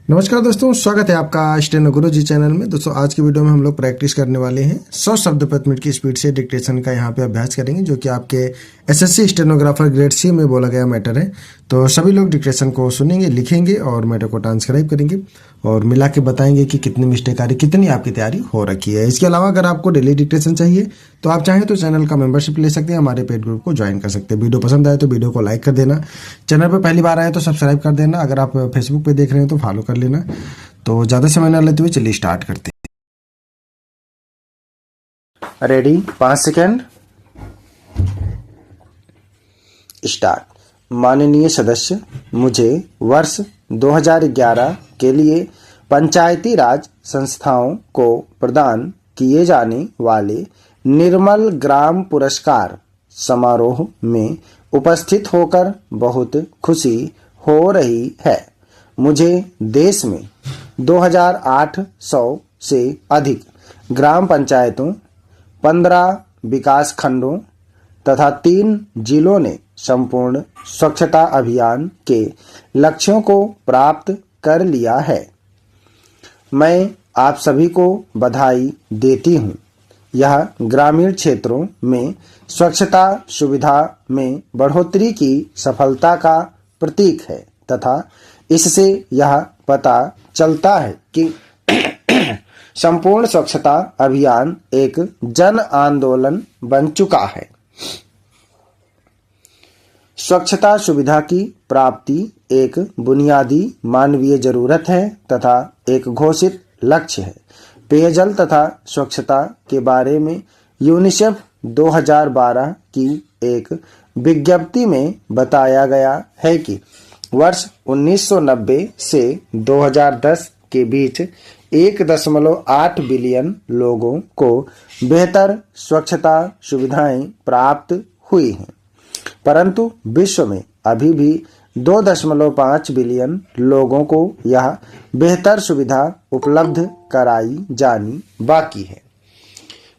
नमस्कार दोस्तों, स्वागत है आपका स्टेनो गुरु जी चैनल में। दोस्तों आज की वीडियो में हम लोग प्रैक्टिस करने वाले हैं 100 शब्द प्रति मिनट की स्पीड से डिक्टेशन का यहाँ पे अभ्यास करेंगे, जो कि आपके एसएससी स्टेनोग्राफर ग्रेड सी में बोला गया मैटर है। तो सभी लोग डिक्टेशन को सुनेंगे, लिखेंगे और मैटर को ट्रांसक्राइब करेंगे और मिला के बताएंगे कि कितनी मिस्टेक आ रही, कितनी आपकी तैयारी हो रखी है। इसके अलावा अगर आपको डेली डिक्टेशन चाहिए तो आप चाहें तो चैनल का मेंबरशिप ले सकते हैं, हमारे पेड ग्रुप को ज्वाइन कर सकते हैं। वीडियो पसंद आए तो वीडियो को लाइक कर देना, चैनल पर पहली बार आए तो सब्सक्राइब कर देना, अगर आप फेसबुक पे देख रहे हैं तो फॉलो कर लेना। तो ज़्यादा समय न लेते हुए चलिए स्टार्ट करते हैं। Ready, 5 second, start. माननीय सदस्य, मुझे वर्ष 2011 के लिए पंचायती राज संस्थाओं को प्रदान किए जाने वाले निर्मल ग्राम पुरस्कार समारोह में उपस्थित होकर बहुत खुशी हो रही है। मुझे देश में 2800 से अधिक ग्राम पंचायतों, 15 विकास खंडों तथा 3 जिलों ने संपूर्ण स्वच्छता अभियान के लक्ष्यों को प्राप्त कर लिया है। मैं आप सभी को बधाई देती हूँ। यह ग्रामीण क्षेत्रों में स्वच्छता सुविधा में बढ़ोतरी की सफलता का प्रतीक है तथा इससे यह पता चलता है कि संपूर्ण स्वच्छता अभियान एक जन आंदोलन बन चुका है। स्वच्छता सुविधा की प्राप्ति एक बुनियादी मानवीय जरूरत है तथा एक घोषित लक्ष्य है। पेयजल तथा स्वच्छता के बारे में यूनिसेफ 2012 की एक विज्ञप्ति में बताया गया है कि वर्ष 1990 से 2010 के बीच 1.8 बिलियन लोगों को बेहतर स्वच्छता सुविधाएं प्राप्त हुई हैं, परंतु विश्व में अभी भी 2.5 बिलियन लोगों को यह बेहतर सुविधा उपलब्ध कराई जानी बाकी है।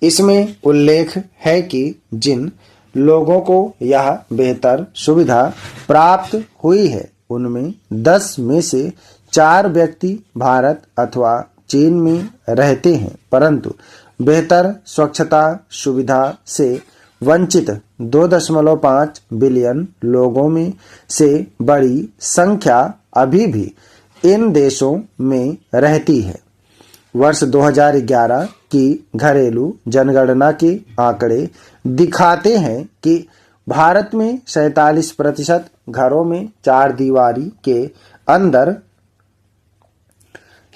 इसमें उल्लेख है कि जिन लोगों को यह बेहतर सुविधा प्राप्त हुई है उनमें 10 में से 4 व्यक्ति भारत अथवा चीन में रहते हैं, परंतु बेहतर स्वच्छता सुविधा से वंचित 2.5 बिलियन लोगों में से बड़ी संख्या अभी भी इन देशों में रहती है। वर्ष 2011 की घरेलू जनगणना के आंकड़े दिखाते हैं कि भारत में 47% घरों में 4 दीवारी के अंदर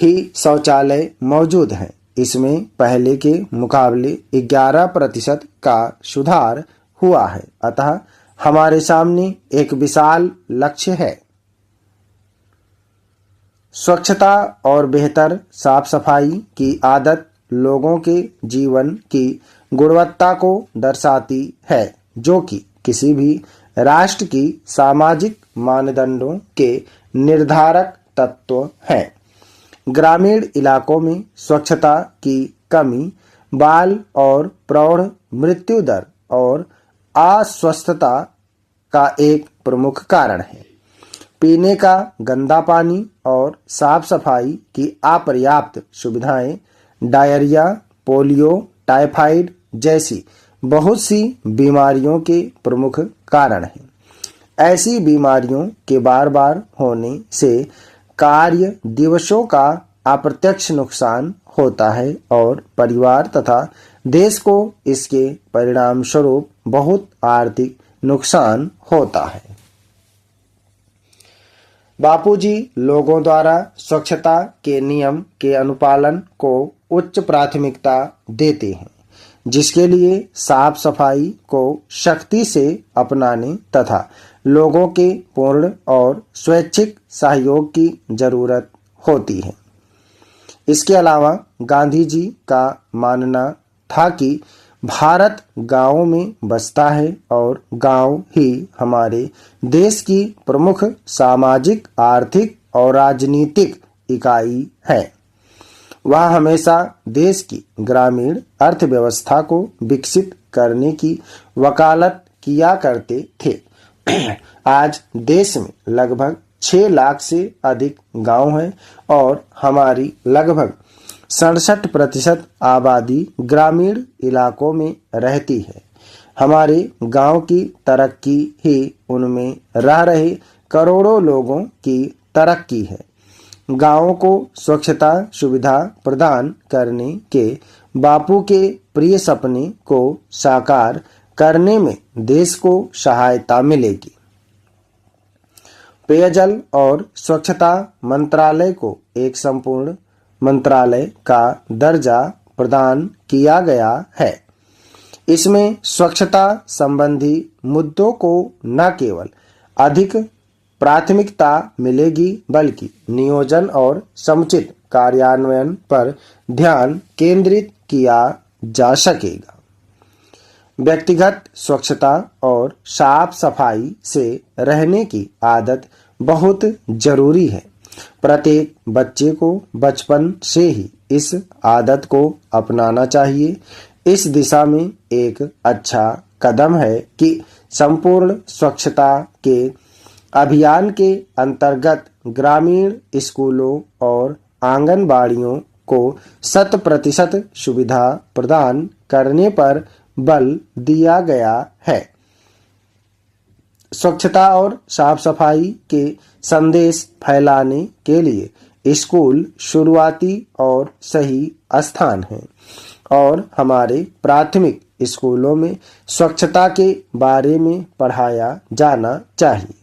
ही शौचालय मौजूद हैं। इसमें पहले के मुकाबले 11% का सुधार हुआ है, अतः हमारे सामने एक विशाल लक्ष्य है। स्वच्छता और बेहतर साफ सफाई की आदत लोगों के जीवन की गुणवत्ता को दर्शाती है, जो कि किसी भी राष्ट्र की सामाजिक मानदंडों के निर्धारक तत्व हैं। ग्रामीण इलाकों में स्वच्छता की कमी बाल और प्रौढ़ मृत्यु दर और अस्वस्थता का एक प्रमुख कारण है। पीने का गंदा पानी और साफ सफाई की अपर्याप्त सुविधाएं डायरिया, पोलियो, टाइफाइड जैसी बहुत सी बीमारियों के प्रमुख कारण हैं। ऐसी बीमारियों के बार बार होने से कार्य दिवसों का अप्रत्यक्ष नुकसान होता है और परिवार तथा देश को इसके परिणाम स्वरूप बहुत आर्थिक नुकसान होता है। बापूजी लोगों द्वारा स्वच्छता के नियम के अनुपालन को उच्च प्राथमिकता देते हैं, जिसके लिए साफ सफाई को सख्ती से अपनाने तथा लोगों के पूर्ण और स्वैच्छिक सहयोग की जरूरत होती है। इसके अलावा गांधी जी का मानना था कि भारत गांवों में बसता है और गांव ही हमारे देश की प्रमुख सामाजिक, आर्थिक और राजनीतिक इकाई है। वह हमेशा देश की ग्रामीण अर्थव्यवस्था को विकसित करने की वकालत किया करते थे। आज देश में लगभग 6 लाख से अधिक गांव हैं और हमारी लगभग 67% आबादी ग्रामीण इलाकों में रहती है। हमारे गांव की तरक्की ही उनमें रह रहे करोड़ों लोगों की तरक्की है। गांवों को स्वच्छता सुविधा प्रदान करने के बापू के प्रिय सपने को साकार करने में देश को सहायता मिलेगी। पेयजल और स्वच्छता मंत्रालय को एक संपूर्ण मंत्रालय का दर्जा प्रदान किया गया है। इसमें स्वच्छता संबंधी मुद्दों को न केवल अधिक प्राथमिकता मिलेगी बल्कि नियोजन और समुचित कार्यान्वयन पर ध्यान केंद्रित किया जा सकेगा। व्यक्तिगत स्वच्छता और साफ सफाई से रहने की आदत बहुत जरूरी है। प्रत्येक बच्चे को बचपन से ही इस आदत को अपनाना चाहिए। इस दिशा में एक अच्छा कदम है कि संपूर्ण स्वच्छता के अभियान के अंतर्गत ग्रामीण स्कूलों और आंगनबाड़ियों को 100% सुविधा प्रदान करने पर बल दिया गया है। स्वच्छता और साफ सफाई के संदेश फैलाने के लिए स्कूल शुरुआती और सही स्थान है और हमारे प्राथमिक स्कूलों में स्वच्छता के बारे में पढ़ाया जाना चाहिए।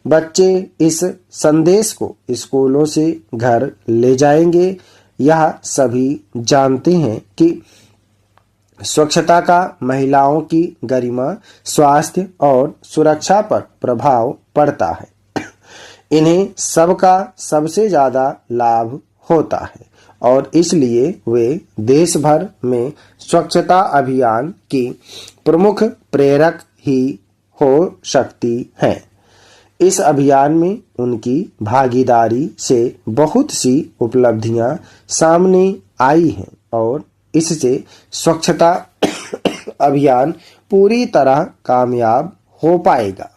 बच्चे इस संदेश को स्कूलों से घर ले जाएंगे। यह सभी जानते हैं कि स्वच्छता का महिलाओं की गरिमा, स्वास्थ्य और सुरक्षा पर प्रभाव पड़ता है। इन्हें सबका सबसे ज्यादा लाभ होता है और इसलिए वे देश भर में स्वच्छता अभियान की प्रमुख प्रेरक ही हो सकती हैं। इस अभियान में उनकी भागीदारी से बहुत सी उपलब्धियां सामने आई हैं और इससे स्वच्छता अभियान पूरी तरह कामयाब हो पाएगा।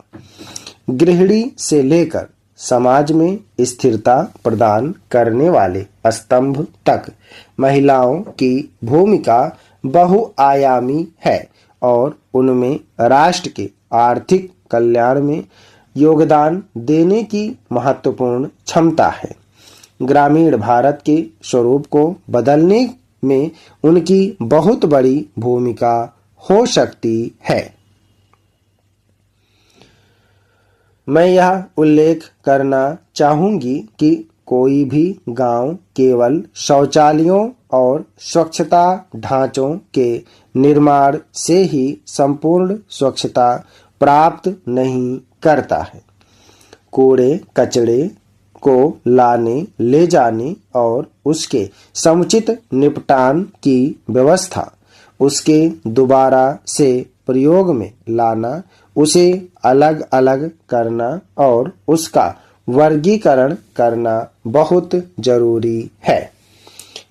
गृहिणी से लेकर समाज में स्थिरता प्रदान करने वाले स्तंभ तक महिलाओं की भूमिका बहुआयामी है और उनमें राष्ट्र के आर्थिक कल्याण में योगदान देने की महत्वपूर्ण क्षमता है। ग्रामीण भारत के स्वरूप को बदलने में उनकी बहुत बड़ी भूमिका हो सकती है। मैं यह उल्लेख करना चाहूंगी कि कोई भी गांव केवल शौचालयों और स्वच्छता ढांचों के निर्माण से ही संपूर्ण स्वच्छता प्राप्त नहीं करता है। कूड़े कचरे को लाने ले जाने और उसके समुचित निपटान की व्यवस्था, उसके दोबारा से प्रयोग में लाना, उसे अलग अलग करना और उसका वर्गीकरण करना बहुत जरूरी है।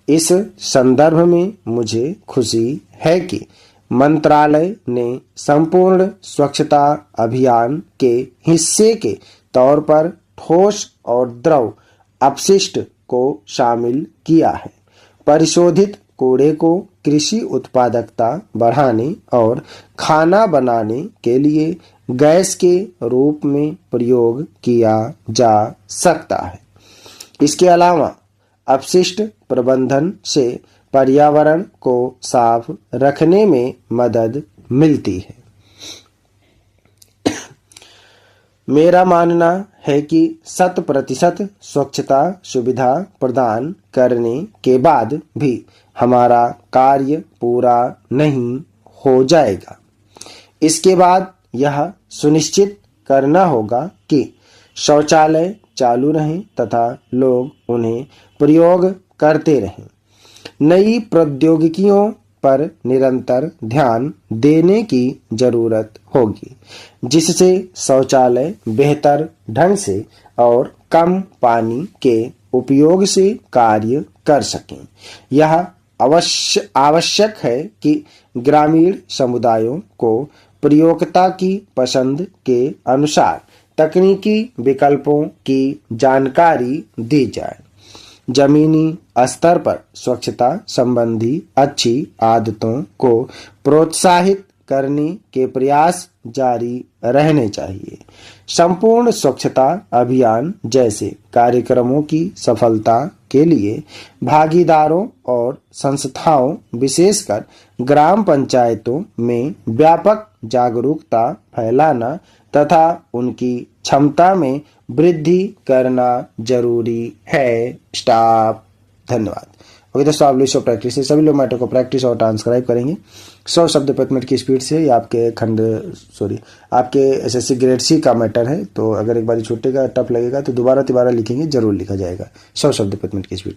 इस संदर्भ में मुझे खुशी है कि मंत्रालय ने संपूर्ण स्वच्छता अभियान के हिस्से के तौर पर ठोस और द्रव अपशिष्ट को शामिल किया है। परिशोधित कूड़े को कृषि उत्पादकता बढ़ाने और खाना बनाने के लिए गैस के रूप में प्रयोग किया जा सकता है। इसके अलावा अपशिष्ट प्रबंधन से पर्यावरण को साफ रखने में मदद मिलती है। मेरा मानना है कि 100% स्वच्छता सुविधा प्रदान करने के बाद भी हमारा कार्य पूरा नहीं हो जाएगा। इसके बाद यह सुनिश्चित करना होगा कि शौचालय चालू रहें तथा लोग उन्हें प्रयोग करते रहें। नई प्रौद्योगिकियों पर निरंतर ध्यान देने की जरूरत होगी, जिससे शौचालय बेहतर ढंग से और कम पानी के उपयोग से कार्य कर सकें। यह आवश्यक है कि ग्रामीण समुदायों को प्रयोक्ता की पसंद के अनुसार तकनीकी विकल्पों की जानकारी दी जाए। जमीनी स्तर पर स्वच्छता संबंधी अच्छी आदतों को प्रोत्साहित करने के प्रयास जारी रहने चाहिए। संपूर्ण स्वच्छता अभियान जैसे कार्यक्रमों की सफलता के लिए भागीदारों और संस्थाओं, विशेषकर ग्राम पंचायतों में व्यापक जागरूकता फैलाना तथा उनकी क्षमता में वृद्धि करना जरूरी है। स्टॉप। धन्यवाद। ओके दोस्तों, आप लोग प्रैक्टिस से सभी लोग मैटर को प्रैक्टिस और ट्रांसक्राइब करेंगे 100 शब्द प्रति मिनट की स्पीड से। ये आपके एसएससी ग्रेड सी का मैटर है, तो अगर एक बार छूटेगा, टफ लगेगा तो दोबारा तिबारा लिखेंगे, जरूर लिखा जाएगा 100 शब्द प्रति मिनट की स्पीड।